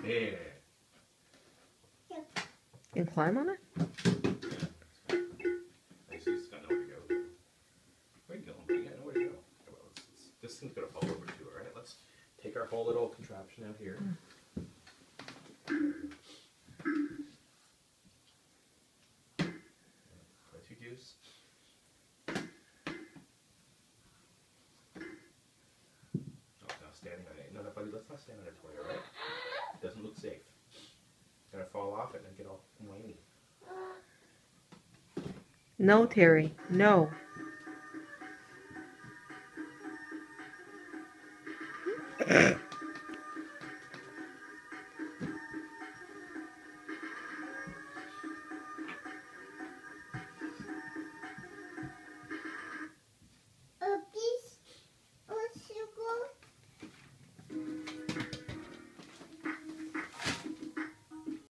Yeah. You can climb on it? I just got nowhere to go. Where you going? You got nowhere to go. Well, this thing's gonna fall over too, alright? Let's take our whole little contraption out here. Let you juice. Oh, now standing on it. No, buddy, let's not stand on a toy, alright? It doesn't look safe. Gonna fall off it and get all whiny. No, Terry. No.